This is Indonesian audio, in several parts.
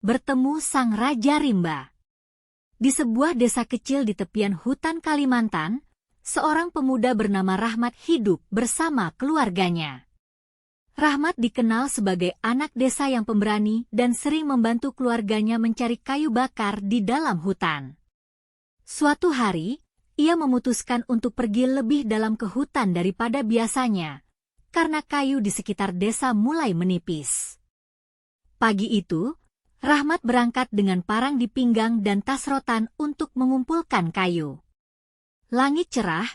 bertemu Sang Raja Rimba. Di sebuah desa kecil di tepian hutan Kalimantan, seorang pemuda bernama Rahmat hidup bersama keluarganya. Rahmat dikenal sebagai anak desa yang pemberani dan sering membantu keluarganya mencari kayu bakar di dalam hutan. Suatu hari, ia memutuskan untuk pergi lebih dalam ke hutan daripada biasanya, karena kayu di sekitar desa mulai menipis. Pagi itu, Rahmat berangkat dengan parang di pinggang dan tas rotan untuk mengumpulkan kayu. Langit cerah,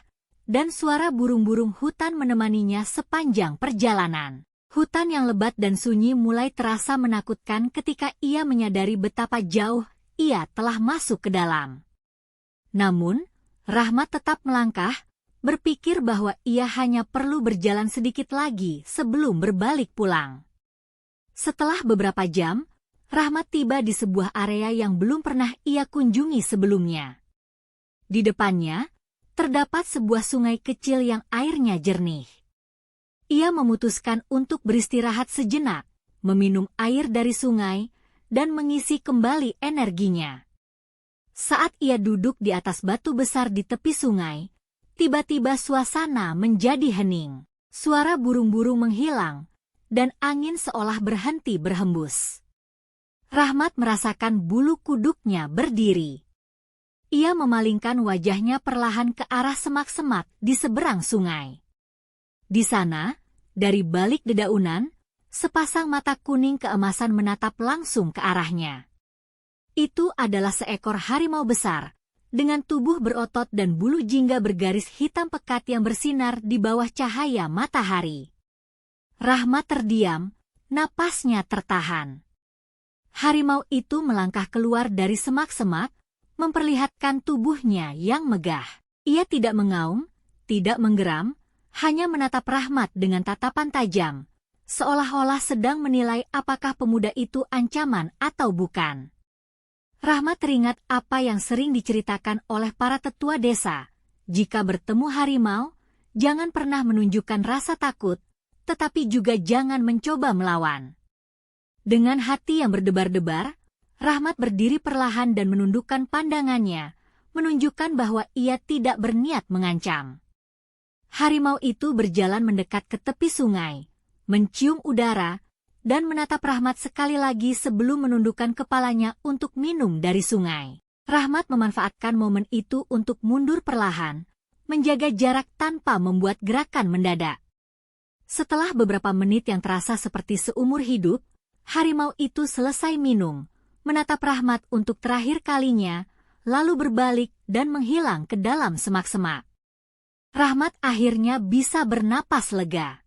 dan suara burung-burung hutan menemaninya sepanjang perjalanan. Hutan yang lebat dan sunyi mulai terasa menakutkan ketika ia menyadari betapa jauh ia telah masuk ke dalam. Namun, Rahmat tetap melangkah, berpikir bahwa ia hanya perlu berjalan sedikit lagi sebelum berbalik pulang. Setelah beberapa jam, Rahmat tiba di sebuah area yang belum pernah ia kunjungi sebelumnya. Di depannya, terdapat sebuah sungai kecil yang airnya jernih. Ia memutuskan untuk beristirahat sejenak, meminum air dari sungai, dan mengisi kembali energinya. Saat ia duduk di atas batu besar di tepi sungai, tiba-tiba suasana menjadi hening. Suara burung-burung menghilang, dan angin seolah berhenti berhembus. Rahmat merasakan bulu kuduknya berdiri. Ia memalingkan wajahnya perlahan ke arah semak-semak di seberang sungai. Di sana, dari balik dedaunan, sepasang mata kuning keemasan menatap langsung ke arahnya. Itu adalah seekor harimau besar, dengan tubuh berotot dan bulu jingga bergaris hitam pekat yang bersinar di bawah cahaya matahari. Rahmat terdiam, napasnya tertahan. Harimau itu melangkah keluar dari semak-semak, memperlihatkan tubuhnya yang megah. Ia tidak mengaum, tidak menggeram, hanya menatap Rahmat dengan tatapan tajam, seolah-olah sedang menilai apakah pemuda itu ancaman atau bukan. Rahmat teringat apa yang sering diceritakan oleh para tetua desa. Jika bertemu harimau, jangan pernah menunjukkan rasa takut, tetapi juga jangan mencoba melawan. Dengan hati yang berdebar-debar, Rahmat berdiri perlahan dan menundukkan pandangannya, menunjukkan bahwa ia tidak berniat mengancam. Harimau itu berjalan mendekat ke tepi sungai, mencium udara, dan menatap Rahmat sekali lagi sebelum menundukkan kepalanya untuk minum dari sungai. Rahmat memanfaatkan momen itu untuk mundur perlahan, menjaga jarak tanpa membuat gerakan mendadak. Setelah beberapa menit yang terasa seperti seumur hidup, harimau itu selesai minum, menatap Rahmat untuk terakhir kalinya, lalu berbalik dan menghilang ke dalam semak-semak. Rahmat akhirnya bisa bernapas lega.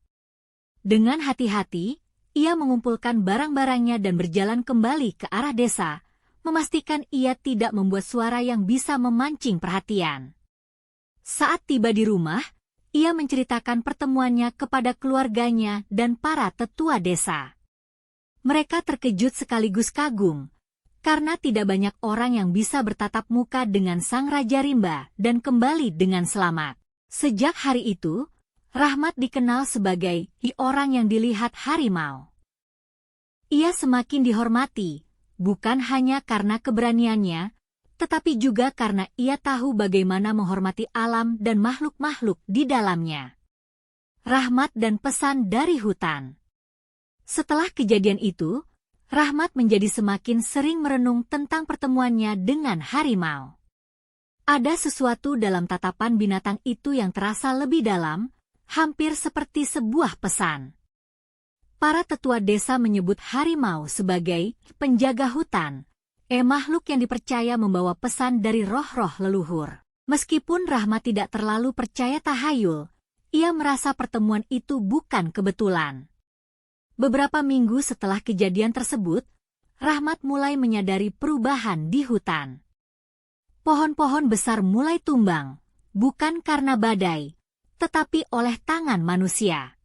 Dengan hati-hati, ia mengumpulkan barang-barangnya dan berjalan kembali ke arah desa, memastikan ia tidak membuat suara yang bisa memancing perhatian. Saat tiba di rumah, ia menceritakan pertemuannya kepada keluarganya dan para tetua desa. Mereka terkejut sekaligus kagum, karena tidak banyak orang yang bisa bertatap muka dengan Sang Raja Rimba dan kembali dengan selamat. Sejak hari itu, Rahmat dikenal sebagai orang yang dilihat harimau. Ia semakin dihormati, bukan hanya karena keberaniannya, tetapi juga karena ia tahu bagaimana menghormati alam dan makhluk-makhluk di dalamnya. Rahmat dan pesan dari hutan. Setelah kejadian itu, Rahmat menjadi semakin sering merenung tentang pertemuannya dengan harimau. Ada sesuatu dalam tatapan binatang itu yang terasa lebih dalam, hampir seperti sebuah pesan. Para tetua desa menyebut harimau sebagai penjaga hutan, makhluk yang dipercaya membawa pesan dari roh-roh leluhur. Meskipun Rahmat tidak terlalu percaya tahayul, ia merasa pertemuan itu bukan kebetulan. Beberapa minggu setelah kejadian tersebut, Rahmat mulai menyadari perubahan di hutan. Pohon-pohon besar mulai tumbang, bukan karena badai, tetapi oleh tangan manusia.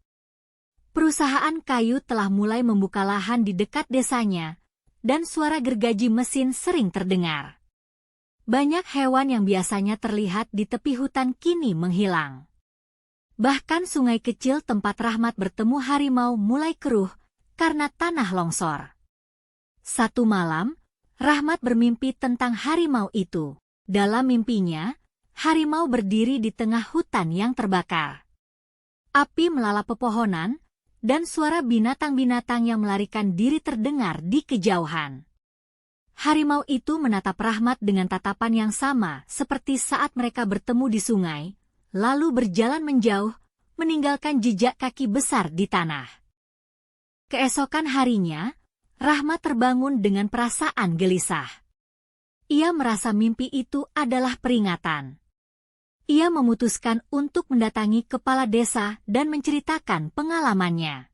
Perusahaan kayu telah mulai membuka lahan di dekat desanya, dan suara gergaji mesin sering terdengar. Banyak hewan yang biasanya terlihat di tepi hutan kini menghilang. Bahkan sungai kecil tempat Rahmat bertemu harimau mulai keruh karena tanah longsor. Satu malam, Rahmat bermimpi tentang harimau itu. Dalam mimpinya, harimau berdiri di tengah hutan yang terbakar. Api melalap pepohonan, dan suara binatang-binatang yang melarikan diri terdengar di kejauhan. Harimau itu menatap Rahmat dengan tatapan yang sama seperti saat mereka bertemu di sungai, lalu berjalan menjauh, meninggalkan jejak kaki besar di tanah. Keesokan harinya, Rahmat terbangun dengan perasaan gelisah. Ia merasa mimpi itu adalah peringatan. Ia memutuskan untuk mendatangi kepala desa dan menceritakan pengalamannya.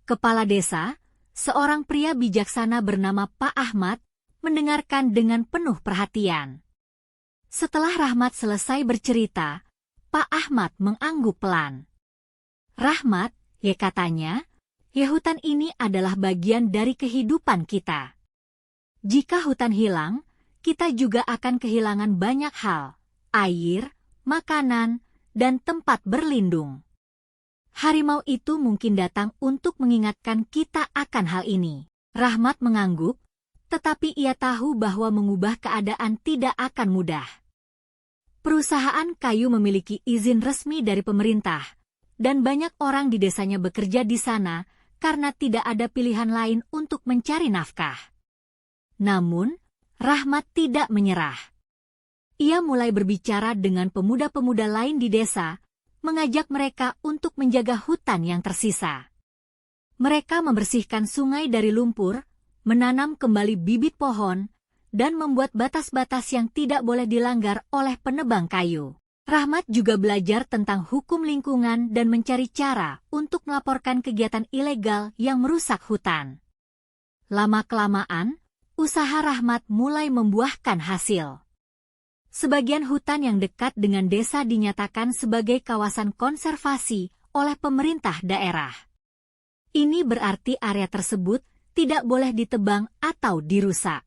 Kepala desa, seorang pria bijaksana bernama Pak Ahmad, mendengarkan dengan penuh perhatian. Setelah Rahmat selesai bercerita, Pak Ahmad mengangguk pelan. "Rahmat," ya katanya, "ya hutan ini adalah bagian dari kehidupan kita. Jika hutan hilang, kita juga akan kehilangan banyak hal, air, makanan, dan tempat berlindung. Harimau itu mungkin datang untuk mengingatkan kita akan hal ini." Rahmat mengangguk, tetapi ia tahu bahwa mengubah keadaan tidak akan mudah. Perusahaan kayu memiliki izin resmi dari pemerintah, dan banyak orang di desanya bekerja di sana karena tidak ada pilihan lain untuk mencari nafkah. Namun, Rahmat tidak menyerah. Ia mulai berbicara dengan pemuda-pemuda lain di desa, mengajak mereka untuk menjaga hutan yang tersisa. Mereka membersihkan sungai dari lumpur, menanam kembali bibit pohon, dan membuat batas-batas yang tidak boleh dilanggar oleh penebang kayu. Rahmat juga belajar tentang hukum lingkungan dan mencari cara untuk melaporkan kegiatan ilegal yang merusak hutan. Lama-kelamaan, usaha Rahmat mulai membuahkan hasil. Sebagian hutan yang dekat dengan desa dinyatakan sebagai kawasan konservasi oleh pemerintah daerah. Ini berarti area tersebut tidak boleh ditebang atau dirusak.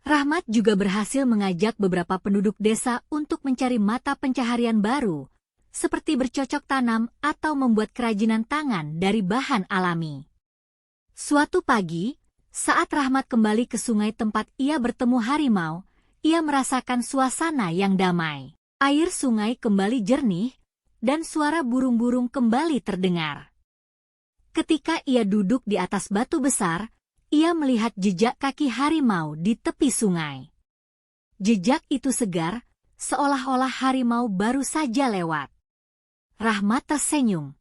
Rahmat juga berhasil mengajak beberapa penduduk desa untuk mencari mata pencaharian baru, seperti bercocok tanam atau membuat kerajinan tangan dari bahan alami. Suatu pagi, saat Rahmat kembali ke sungai tempat ia bertemu harimau, ia merasakan suasana yang damai. Air sungai kembali jernih, dan suara burung-burung kembali terdengar. Ketika ia duduk di atas batu besar, ia melihat jejak kaki harimau di tepi sungai. Jejak itu segar, seolah-olah harimau baru saja lewat. Rahmat tersenyum.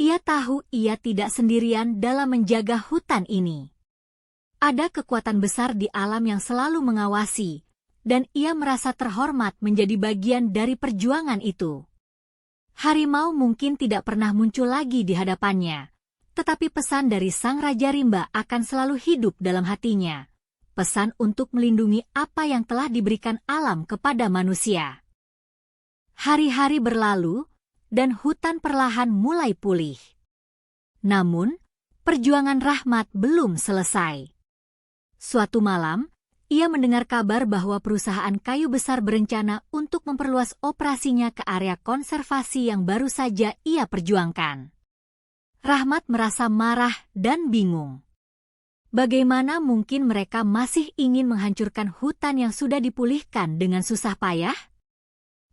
Ia tahu ia tidak sendirian dalam menjaga hutan ini. Ada kekuatan besar di alam yang selalu mengawasi, dan ia merasa terhormat menjadi bagian dari perjuangan itu. Harimau mungkin tidak pernah muncul lagi di hadapannya, tetapi pesan dari Sang Raja Rimba akan selalu hidup dalam hatinya. Pesan untuk melindungi apa yang telah diberikan alam kepada manusia. Hari-hari berlalu, dan hutan perlahan mulai pulih. Namun, perjuangan Rahmat belum selesai. Suatu malam, ia mendengar kabar bahwa perusahaan kayu besar berencana untuk memperluas operasinya ke area konservasi yang baru saja ia perjuangkan. Rahmat merasa marah dan bingung. Bagaimana mungkin mereka masih ingin menghancurkan hutan yang sudah dipulihkan dengan susah payah?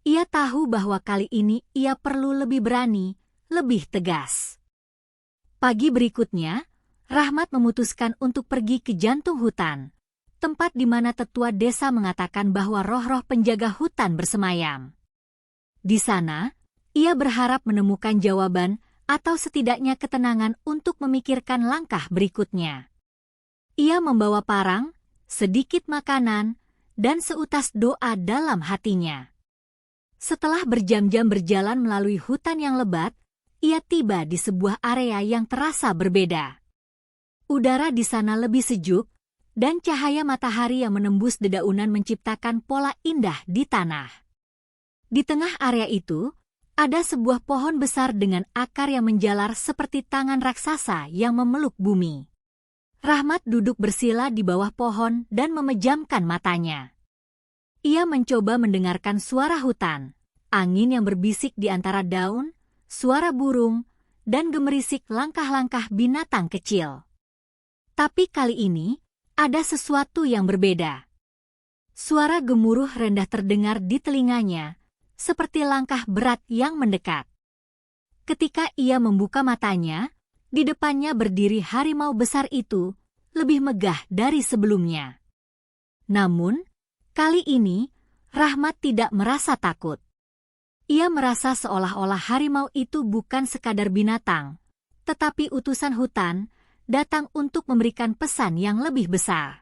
Ia tahu bahwa kali ini ia perlu lebih berani, lebih tegas. Pagi berikutnya, Rahmat memutuskan untuk pergi ke jantung hutan, tempat di mana tetua desa mengatakan bahwa roh-roh penjaga hutan bersemayam. Di sana, ia berharap menemukan jawaban atau setidaknya ketenangan untuk memikirkan langkah berikutnya. Ia membawa parang, sedikit makanan, dan seutas doa dalam hatinya. Setelah berjam-jam berjalan melalui hutan yang lebat, ia tiba di sebuah area yang terasa berbeda. Udara di sana lebih sejuk, dan cahaya matahari yang menembus dedaunan menciptakan pola indah di tanah. Di tengah area itu, ada sebuah pohon besar dengan akar yang menjalar seperti tangan raksasa yang memeluk bumi. Rahmat duduk bersila di bawah pohon dan memejamkan matanya. Ia mencoba mendengarkan suara hutan, angin yang berbisik di antara daun, suara burung, dan gemerisik langkah-langkah binatang kecil. Tapi kali ini, ada sesuatu yang berbeda. Suara gemuruh rendah terdengar di telinganya, seperti langkah berat yang mendekat. Ketika ia membuka matanya, di depannya berdiri harimau besar itu, lebih megah dari sebelumnya. Namun, kali ini, Rahmat tidak merasa takut. Ia merasa seolah-olah harimau itu bukan sekadar binatang, tetapi utusan hutan, datang untuk memberikan pesan yang lebih besar.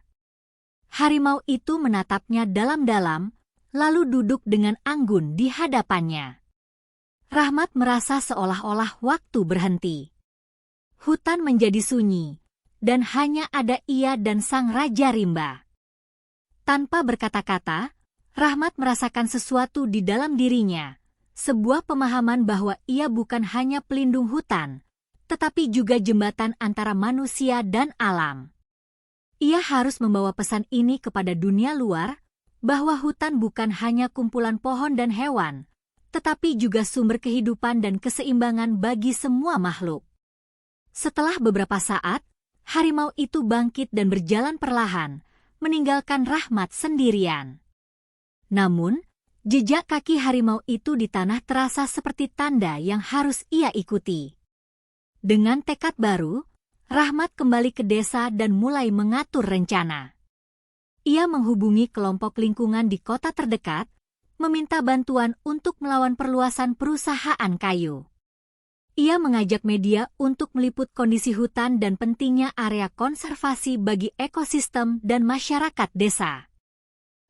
Harimau itu menatapnya dalam-dalam, lalu duduk dengan anggun di hadapannya. Rahmat merasa seolah-olah waktu berhenti. Hutan menjadi sunyi, dan hanya ada ia dan sang Raja Rimba. Tanpa berkata-kata, Rahmat merasakan sesuatu di dalam dirinya, sebuah pemahaman bahwa ia bukan hanya pelindung hutan, tetapi juga jembatan antara manusia dan alam. Ia harus membawa pesan ini kepada dunia luar, bahwa hutan bukan hanya kumpulan pohon dan hewan, tetapi juga sumber kehidupan dan keseimbangan bagi semua makhluk. Setelah beberapa saat, harimau itu bangkit dan berjalan perlahan, meninggalkan Rahmat sendirian. Namun, jejak kaki harimau itu di tanah terasa seperti tanda yang harus ia ikuti. Dengan tekad baru, Rahmat kembali ke desa dan mulai mengatur rencana. Ia menghubungi kelompok lingkungan di kota terdekat, meminta bantuan untuk melawan perluasan perusahaan kayu. Ia mengajak media untuk meliput kondisi hutan dan pentingnya area konservasi bagi ekosistem dan masyarakat desa.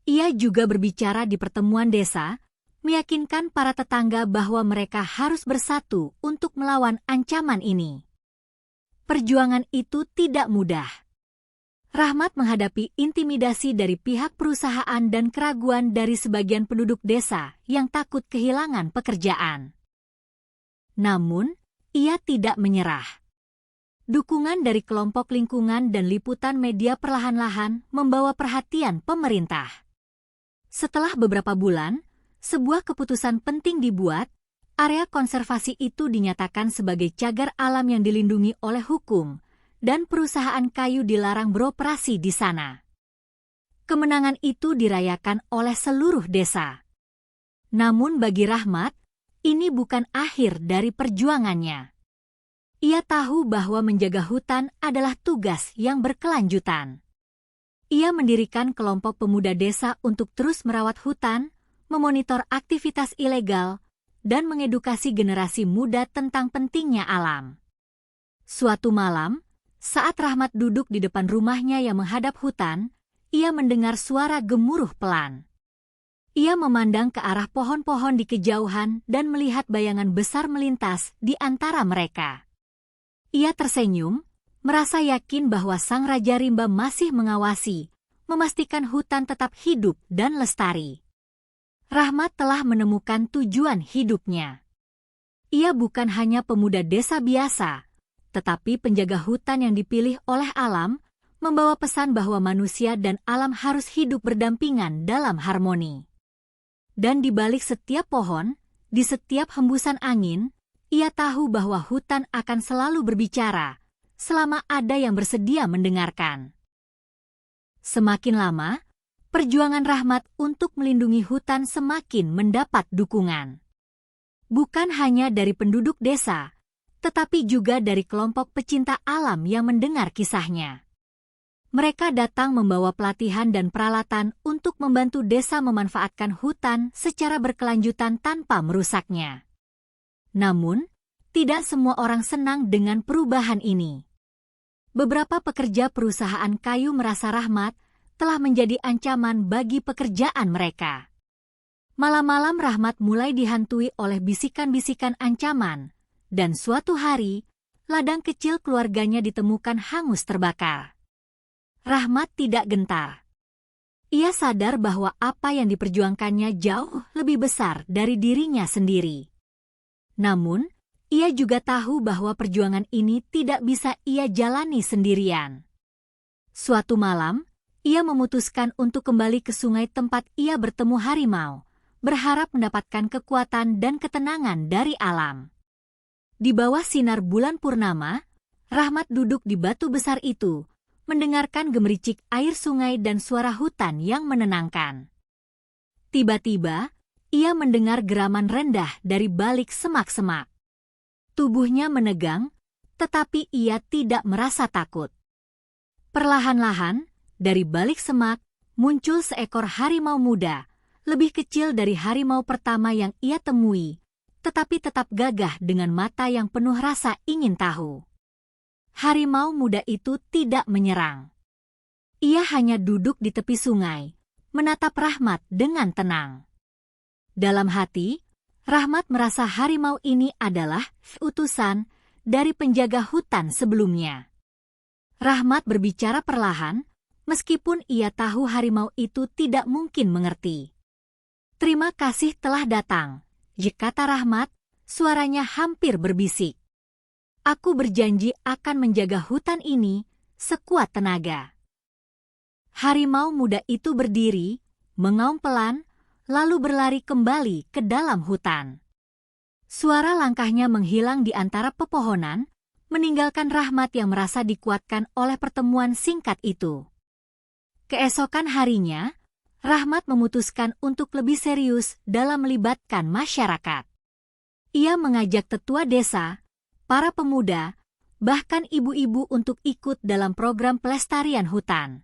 Ia juga berbicara di pertemuan desa, meyakinkan para tetangga bahwa mereka harus bersatu untuk melawan ancaman ini. Perjuangan itu tidak mudah. Rahmat menghadapi intimidasi dari pihak perusahaan dan keraguan dari sebagian penduduk desa yang takut kehilangan pekerjaan. Namun, ia tidak menyerah. Dukungan dari kelompok lingkungan dan liputan media perlahan-lahan membawa perhatian pemerintah. Setelah beberapa bulan, sebuah keputusan penting dibuat. Area konservasi itu dinyatakan sebagai cagar alam yang dilindungi oleh hukum, dan perusahaan kayu dilarang beroperasi di sana. Kemenangan itu dirayakan oleh seluruh desa. Namun bagi Rahmat, ini bukan akhir dari perjuangannya. Ia tahu bahwa menjaga hutan adalah tugas yang berkelanjutan. Ia mendirikan kelompok pemuda desa untuk terus merawat hutan, memonitor aktivitas ilegal, dan mengedukasi generasi muda tentang pentingnya alam. Suatu malam, saat Rahmat duduk di depan rumahnya yang menghadap hutan, ia mendengar suara gemuruh pelan. Ia memandang ke arah pohon-pohon di kejauhan dan melihat bayangan besar melintas di antara mereka. Ia tersenyum, merasa yakin bahwa sang Raja Rimba masih mengawasi, memastikan hutan tetap hidup dan lestari. Rahmat telah menemukan tujuan hidupnya. Ia bukan hanya pemuda desa biasa, tetapi penjaga hutan yang dipilih oleh alam, membawa pesan bahwa manusia dan alam harus hidup berdampingan dalam harmoni. Dan di balik setiap pohon, di setiap hembusan angin, ia tahu bahwa hutan akan selalu berbicara, selama ada yang bersedia mendengarkan. Semakin lama, perjuangan Rahmat untuk melindungi hutan semakin mendapat dukungan. Bukan hanya dari penduduk desa, tetapi juga dari kelompok pecinta alam yang mendengar kisahnya. Mereka datang membawa pelatihan dan peralatan untuk membantu desa memanfaatkan hutan secara berkelanjutan tanpa merusaknya. Namun, tidak semua orang senang dengan perubahan ini. Beberapa pekerja perusahaan kayu merasa Rahmat telah menjadi ancaman bagi pekerjaan mereka. Malam-malam Rahmat mulai dihantui oleh bisikan-bisikan ancaman, dan suatu hari, ladang kecil keluarganya ditemukan hangus terbakar. Rahmat tidak gentar. Ia sadar bahwa apa yang diperjuangkannya jauh lebih besar dari dirinya sendiri. Namun, ia juga tahu bahwa perjuangan ini tidak bisa ia jalani sendirian. Suatu malam, ia memutuskan untuk kembali ke sungai tempat ia bertemu harimau, berharap mendapatkan kekuatan dan ketenangan dari alam. Di bawah sinar bulan purnama, Rahmat duduk di batu besar itu, mendengarkan gemericik air sungai dan suara hutan yang menenangkan. Tiba-tiba, ia mendengar geraman rendah dari balik semak-semak. Tubuhnya menegang, tetapi ia tidak merasa takut. Perlahan-lahan, dari balik semak, muncul seekor harimau muda, lebih kecil dari harimau pertama yang ia temui, tetapi tetap gagah dengan mata yang penuh rasa ingin tahu. Harimau muda itu tidak menyerang. Ia hanya duduk di tepi sungai, menatap Rahmat dengan tenang. Dalam hati, Rahmat merasa harimau ini adalah utusan dari penjaga hutan sebelumnya. Rahmat berbicara perlahan, meskipun ia tahu harimau itu tidak mungkin mengerti. "Terima kasih telah datang," kata Rahmat, suaranya hampir berbisik. "Aku berjanji akan menjaga hutan ini sekuat tenaga." Harimau muda itu berdiri, mengaum pelan, lalu berlari kembali ke dalam hutan. Suara langkahnya menghilang di antara pepohonan, meninggalkan Rahmat yang merasa dikuatkan oleh pertemuan singkat itu. Keesokan harinya, Rahmat memutuskan untuk lebih serius dalam melibatkan masyarakat. Ia mengajak tetua desa, para pemuda, bahkan ibu-ibu untuk ikut dalam program pelestarian hutan.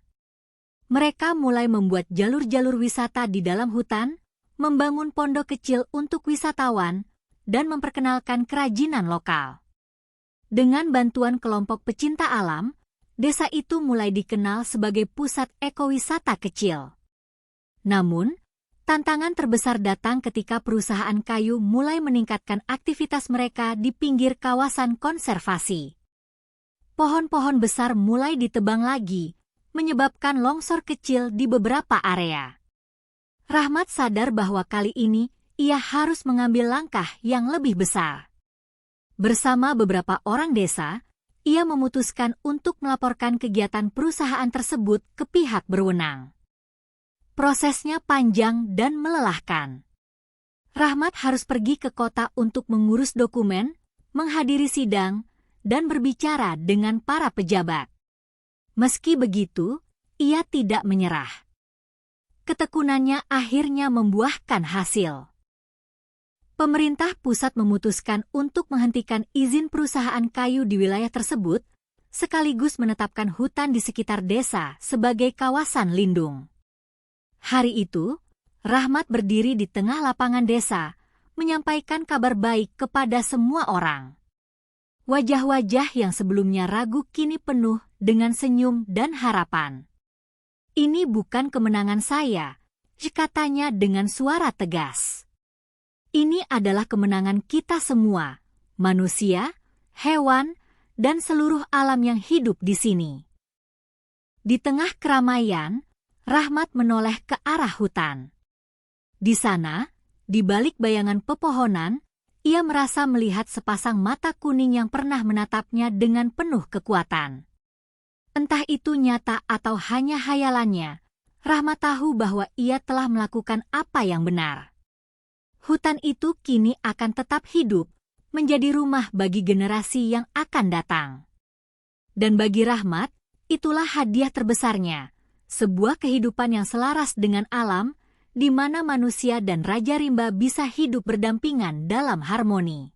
Mereka mulai membuat jalur-jalur wisata di dalam hutan, membangun pondok kecil untuk wisatawan, dan memperkenalkan kerajinan lokal. Dengan bantuan kelompok pecinta alam, desa itu mulai dikenal sebagai pusat ekowisata kecil. Namun, tantangan terbesar datang ketika perusahaan kayu mulai meningkatkan aktivitas mereka di pinggir kawasan konservasi. Pohon-pohon besar mulai ditebang lagi, menyebabkan longsor kecil di beberapa area. Rahmat sadar bahwa kali ini ia harus mengambil langkah yang lebih besar. Bersama beberapa orang desa, ia memutuskan untuk melaporkan kegiatan perusahaan tersebut ke pihak berwenang. Prosesnya panjang dan melelahkan. Rahmat harus pergi ke kota untuk mengurus dokumen, menghadiri sidang, dan berbicara dengan para pejabat. Meski begitu, ia tidak menyerah. Ketekunannya akhirnya membuahkan hasil. Pemerintah pusat memutuskan untuk menghentikan izin perusahaan kayu di wilayah tersebut, sekaligus menetapkan hutan di sekitar desa sebagai kawasan lindung. Hari itu, Rahmat berdiri di tengah lapangan desa, menyampaikan kabar baik kepada semua orang. Wajah-wajah yang sebelumnya ragu kini penuh dengan senyum dan harapan. "Ini bukan kemenangan saya," katanya dengan suara tegas. "Ini adalah kemenangan kita semua, manusia, hewan, dan seluruh alam yang hidup di sini." Di tengah keramaian, Rahmat menoleh ke arah hutan. Di sana, di balik bayangan pepohonan, ia merasa melihat sepasang mata kuning yang pernah menatapnya dengan penuh kekuatan. Entah itu nyata atau hanya hayalannya, Rahmat tahu bahwa ia telah melakukan apa yang benar. Hutan itu kini akan tetap hidup, menjadi rumah bagi generasi yang akan datang. Dan bagi Rahmat, itulah hadiah terbesarnya, sebuah kehidupan yang selaras dengan alam, di mana manusia dan Raja Rimba bisa hidup berdampingan dalam harmoni.